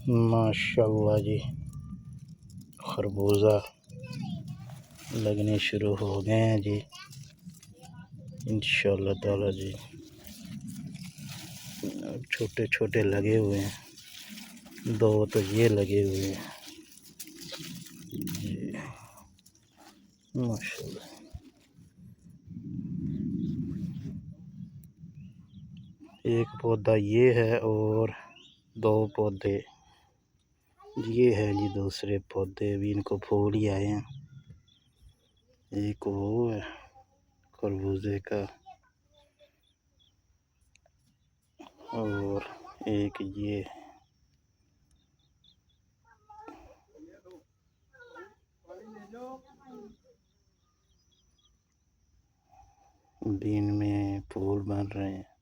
माशाल्लाह जी, खरबूजा लगने शुरू हो गए हैं जी इंशाअल्लाह ताला जी। छोटे छोटे लगे हुए हैं, 2 तो ये लगे हुए हैं जी माशाल्लाह। एक पौधा ये है और 2 पौधे ये है जी। दूसरे पौधे भी इनको फूल ही आए हैं। एक वो है खरबूजे का और एक ये दिन में फूल बन रहे हैं।